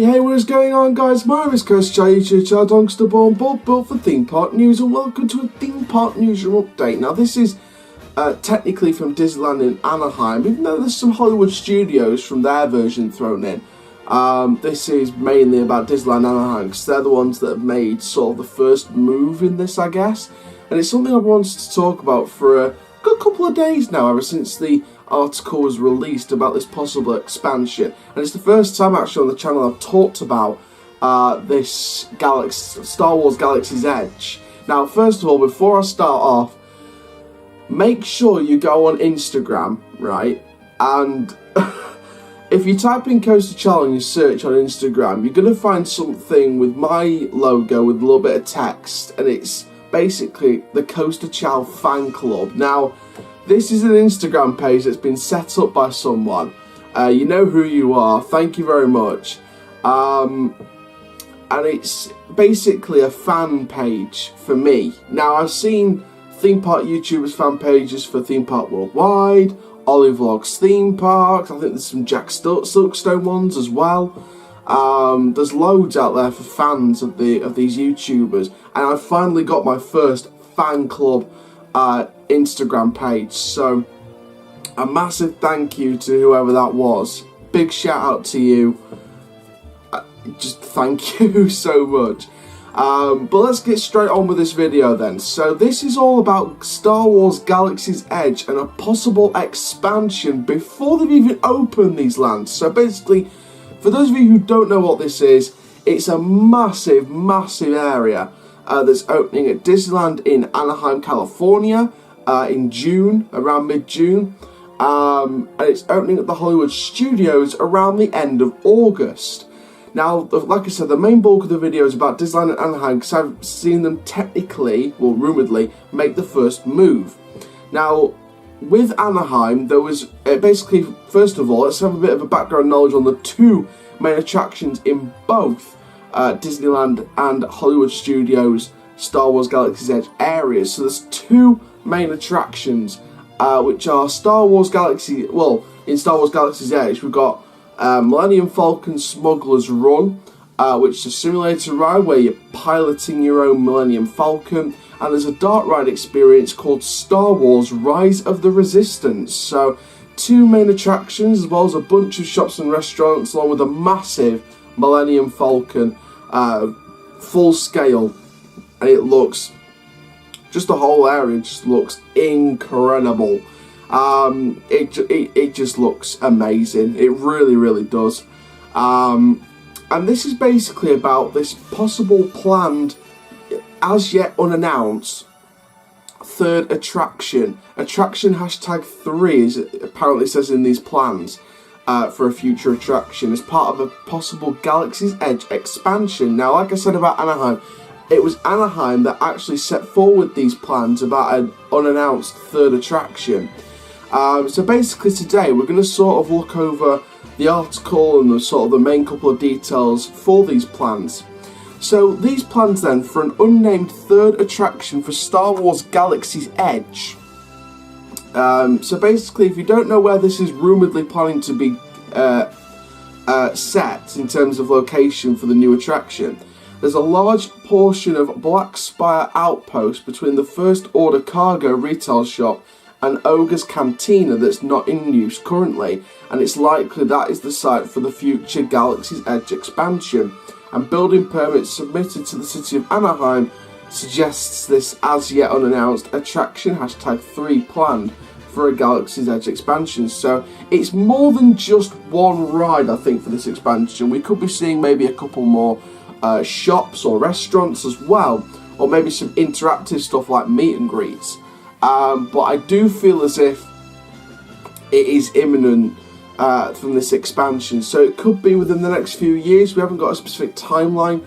Hey, what is going on, guys? My name is Chris Child Youngster Born built for Theme Park News, and welcome to a Theme Park Newsroom update. Now, this is technically from Disneyland in Anaheim, even though there's some Hollywood Studios from their version thrown in. This is mainly about Disneyland Anaheim, because they're the ones that have made sort of the first move in this, I guess. And it's something I've wanted to talk about for a good couple of days now, ever since the article was released about this possible expansion, and it's the first time actually on the channel I've talked about this Star Wars Galaxy's Edge. Now, first of all, before I start off, make sure you go on Instagram, right? And if you type in Coaster Chow and you search on Instagram, you're going to find something with my logo with a little bit of text, and it's basically the Coaster Chow fan club. Now, this is an Instagram page that's been set up by someone. You know who you are. Thank you very much. And it's basically a fan page for me. Now, I've seen theme park YouTubers fan pages for Theme Park Worldwide, Ollie Vlogs Theme Parks. I think there's some Jack Silkstone ones as well. There's loads out there for fans of these YouTubers, and I finally got my first fan club Instagram page, so a massive thank you to whoever that was. Big shout out to you. Just thank you so much. But let's get straight on with this video then. So this is all about Star Wars Galaxy's Edge and a possible expansion before they've even opened these lands. So basically, for those of you who don't know what this is, it's a massive area that's opening at Disneyland in Anaheim, California in June, around mid-June, and it's opening at the Hollywood Studios around the end of August. Now, like I said, the main bulk of the video is about Disneyland and Anaheim, because I've seen them technically, well, rumouredly, make the first move. Now, with Anaheim, there was basically, first of all, let's have a bit of a background knowledge on the two main attractions in both Disneyland and Hollywood Studios Star Wars Galaxy's Edge areas. So there's two main attractions, which are Star Wars Galaxy, well, in Star Wars Galaxy's Edge, we've got Millennium Falcon Smuggler's Run, which is a simulator ride where you're piloting your own Millennium Falcon, and there's a dark ride experience called Star Wars Rise of the Resistance. So two main attractions, as well as a bunch of shops and restaurants, along with a massive Millennium Falcon full scale, and it looks, just the whole area just looks incredible. It just looks amazing. It really does. And this is basically about this possible planned, as yet unannounced, third attraction. Attraction #3 is apparently says in these plans for a future attraction as part of a possible Galaxy's Edge expansion. Now, like I said about Anaheim, it was Anaheim that actually set forward these plans about an unannounced third attraction. So basically today we're going to sort of look over the article and the main couple of details for these plans. So these plans then for an unnamed third attraction for Star Wars Galaxy's Edge. So basically, if you don't know where this is rumouredly planning to be set in terms of location for the new attraction, there's a large portion of Black Spire Outpost between the First Order Cargo retail shop and Ogre's Cantina that's not in use currently, and it's likely that is the site for the future Galaxy's Edge expansion. And building permits submitted to the city of Anaheim suggests this as yet unannounced attraction #3 planned for a Galaxy's Edge expansion. So it's more than just one ride, I think, for this expansion. We could be seeing maybe a couple more shops or restaurants as well, or maybe some interactive stuff like meet and greets. But I do feel as if it is imminent from this expansion, so it could be within the next few years. We haven't got a specific timeline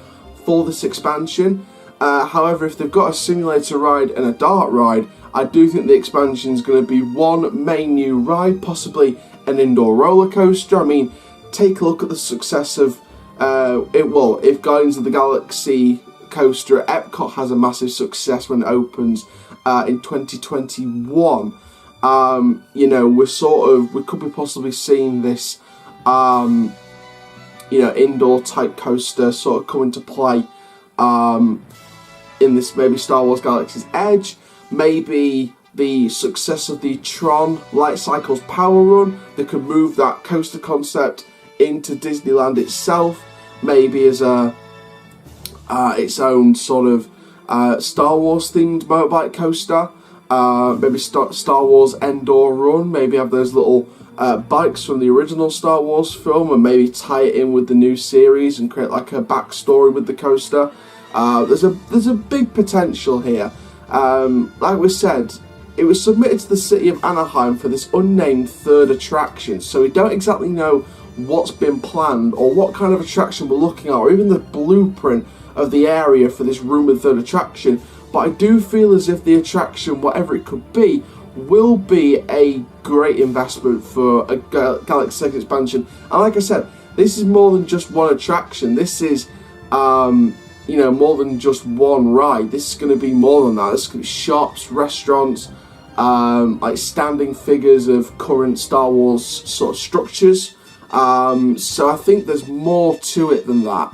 for this expansion. However, if they've got a simulator ride and a dart ride, I do think the expansion is going to be one main new ride, possibly an indoor roller coaster. I mean, take a look at the success of if Guardians of the Galaxy coaster at Epcot has a massive success when it opens in 2021. You know, we could be possibly seeing this indoor type coaster sort of come into play in this maybe Star Wars Galaxy's Edge, maybe the success of the Tron Light Cycles Power Run. They could move that coaster concept into Disneyland itself, maybe as its own sort of Star Wars themed motorbike coaster. Maybe Star Wars Endor Run, maybe have those little bikes from the original Star Wars film and maybe tie it in with the new series and create like a backstory with the coaster. There's a big potential here. Like we said, it was submitted to the city of Anaheim for this unnamed third attraction, so we don't exactly know what's been planned or what kind of attraction we're looking at, or even the blueprint of the area for this rumoured third attraction. But I do feel as if the attraction, whatever it could be, will be a great investment for a Galaxy's Edge expansion. And like I said, this is more than just one attraction. This is, more than just one ride. This is going to be more than that. This is going to be shops, restaurants, like standing figures of current Star Wars sort of structures. So I think there's more to it than that.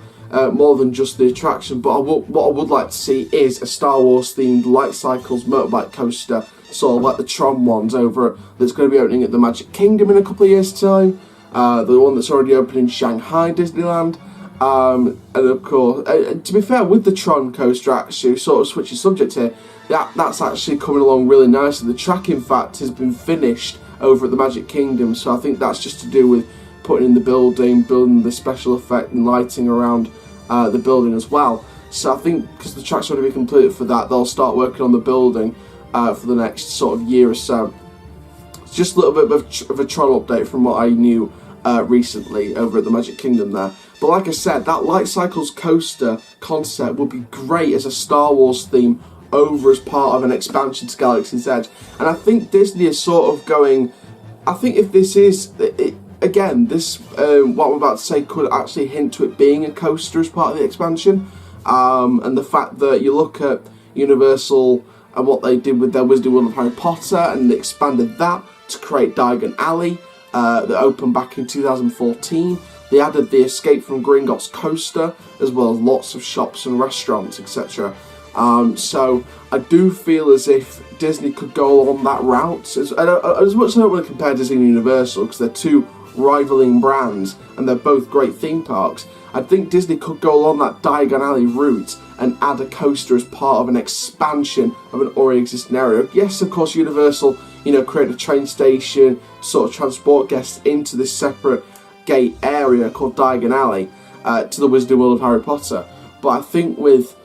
More than just the attraction, but what I would like to see is a Star Wars themed Light Cycles motorbike coaster, sort of like the Tron ones that's going to be opening at the Magic Kingdom in a couple of years' time, the one that's already opened in Shanghai Disneyland, and of course, to be fair, with the Tron coaster, actually, sort of switching subject here, that's actually coming along really nicely. The track, in fact, has been finished over at the Magic Kingdom, so I think that's just to do with putting in the building the special effect and lighting around the building as well. So I think because the track's already been completed for that, they'll start working on the building for the next sort of year or so. It's just a little bit of a Tron update from what I knew recently over at the Magic Kingdom there. But like I said, that Light Cycles coaster concept would be great as a Star Wars theme over as part of an expansion to Galaxy's Edge. And I think Disney is sort of going, I think if this is... Again, this what I'm about to say could actually hint to it being a coaster as part of the expansion, and the fact that you look at Universal and what they did with their Wizarding World of Harry Potter, and they expanded that to create Diagon Alley that opened back in 2014. They added the Escape from Gringotts coaster, as well as lots of shops and restaurants, etc. So I do feel as if Disney could go along that route. As much as I don't want to compare Disney and Universal, because they're two rivaling brands and they're both great theme parks, I think Disney could go along that Diagon Alley route and add a coaster as part of an expansion of an already existing area. Yes, of course, Universal, create a train station, sort of transport guests into this separate gate area called Diagon Alley to the Wizarding World of Harry Potter. But I think with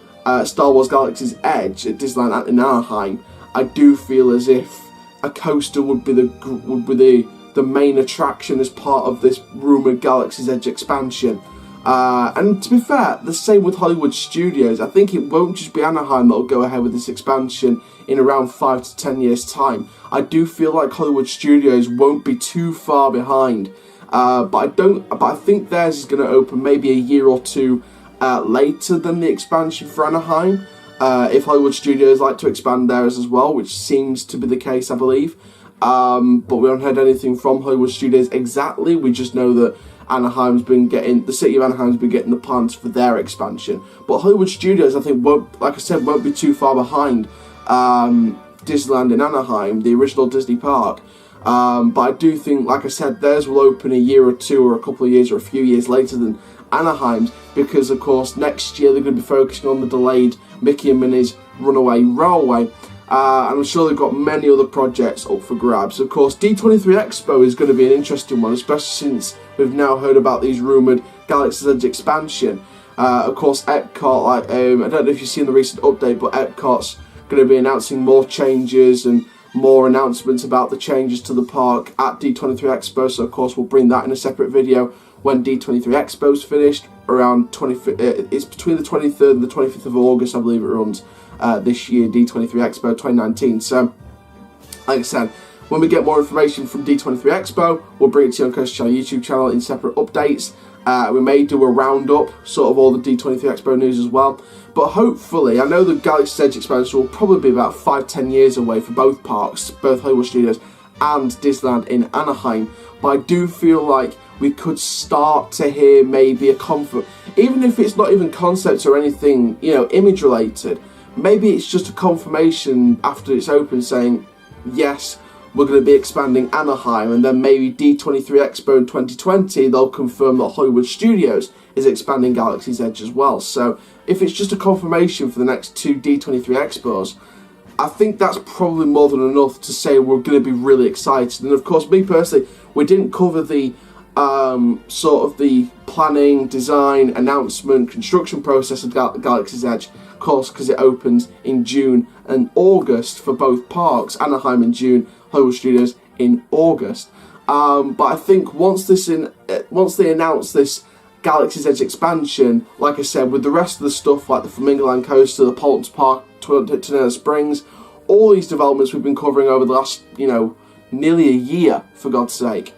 Star Wars Galaxy's Edge at Disneyland in Anaheim, I do feel as if a coaster would be the main attraction as part of this rumoured Galaxy's Edge expansion. And to be fair, the same with Hollywood Studios. I think it won't just be Anaheim that will go ahead with this expansion in around 5 to 10 years' time. I do feel like Hollywood Studios won't be too far behind. But I think theirs is going to open maybe a year or two later than the expansion for Anaheim. If Hollywood Studios like to expand theirs as well, which seems to be the case, I believe. But we haven't heard anything from Hollywood Studios exactly. We just know that the city of Anaheim's been getting the plans for their expansion. But Hollywood Studios, I think, won't be too far behind Disneyland in Anaheim, the original Disney park. But I do think, like I said, theirs will open a year or two or a couple of years or a few years later than Anaheim's, because of course next year they're going to be focusing on the delayed Mickey and Minnie's Runaway Railway, and I'm sure they've got many other projects up for grabs. Of course, D23 Expo is going to be an interesting one, especially since we've now heard about these rumoured Galaxy's Edge expansion. Of course, Epcot, I don't know if you've seen the recent update, but Epcot's going to be announcing more changes and more announcements about the changes to the park at D23 Expo, so of course we'll bring that in a separate video when D23 Expo's finished, around it's between the 23rd and the 25th of August, I believe it runs this year, D23 Expo 2019. So, like I said, when we get more information from D23 Expo, we'll bring it to you on Coast Channel YouTube channel in separate updates. We may do a roundup, sort of all the D23 Expo news as well. But hopefully, I know the Galaxy's Edge expansion will probably be about 5-10 years away for both parks, both Hollywood Studios and Disneyland in Anaheim. But I do feel like we could start to hear maybe a even if it's not even concepts or anything, you know, image related. Maybe it's just a confirmation after it's open saying, yes, we're going to be expanding Anaheim, and then maybe D23 Expo in 2020, they'll confirm that Hollywood Studios is expanding Galaxy's Edge as well. So if it's just a confirmation for the next 2 D23 Expos, I think that's probably more than enough to say we're going to be really excited. And of course, me personally, we didn't cover the sort of the planning, design, announcement, construction process of Galaxy's Edge, of course, because it opens in June and August for both parks, Anaheim in June, Hollywood Studios in August. But I think once they announce this Galaxy's Edge expansion, like I said, with the rest of the stuff like the Flamingoland Coaster, the Paultons Park, Tornado Springs, all these developments we've been covering over the last, you know, nearly a year, for God's sake.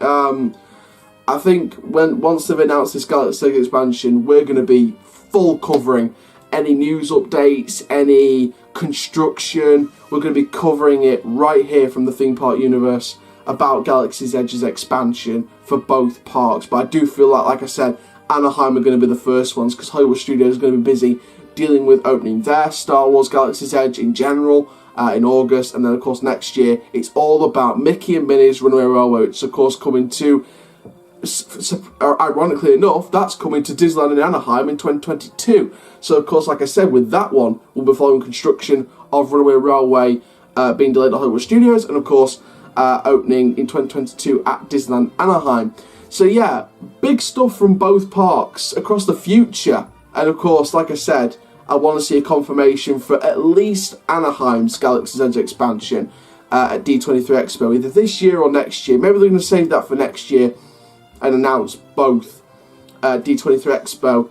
I think once they've announced this Galaxy's Edge expansion, we're going to be full covering any news updates, any construction. We're going to be covering it right here from the Theme Park universe about Galaxy's Edge's expansion for both parks. But I do feel like I said, Anaheim are going to be the first ones, because Hollywood Studios is going to be busy dealing with opening their Star Wars Galaxy's Edge in general in August. And then, of course, next year, it's all about Mickey and Minnie's Runaway Railway, which is, of course, coming to, ironically enough, that's coming to Disneyland in Anaheim in 2022. So, of course, like I said, with that one, we'll be following construction of Runaway Railway being delayed at Hollywood Studios, and, of course, opening in 2022 at Disneyland Anaheim. So, yeah, big stuff from both parks across the future. And, of course, like I said, I want to see a confirmation for at least Anaheim's Galaxy's Edge expansion at D23 Expo, either this year or next year. Maybe they're going to save that for next year and announce both D23 Expo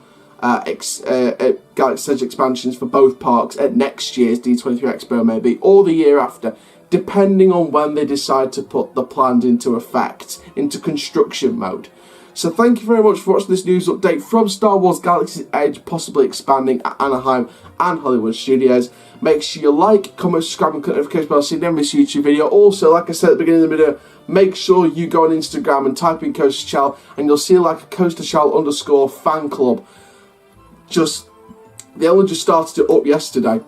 Galaxy's Edge expansions for both parks at next year's D23 Expo, maybe, or the year after, depending on when they decide to put the plans into effect, into construction mode. So thank you very much for watching this news update from Star Wars Galaxy's Edge, possibly expanding at Anaheim and Hollywood Studios. Make sure you like, comment, subscribe, and click the notification bell so you never miss a YouTube video. Also, like I said at the beginning of the video, make sure you go on Instagram and type in Coaster Chal, and you'll see like a Coaster Chal _ fan club. They only just started it up yesterday,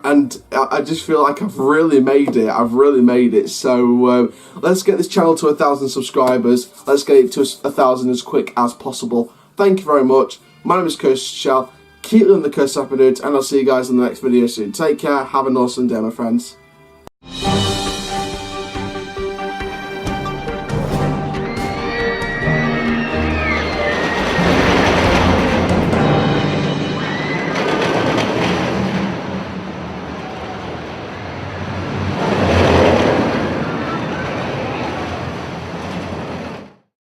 and I just feel like I've really made it. So let's get this channel to 1,000 subscribers. Let's get it to 1,000 as quick as possible. Thank you very much. My name is Coaster Chal. Keep living the Coaster Nerds, and I'll see you guys in the next video soon. Take care. Have an awesome day, my friends.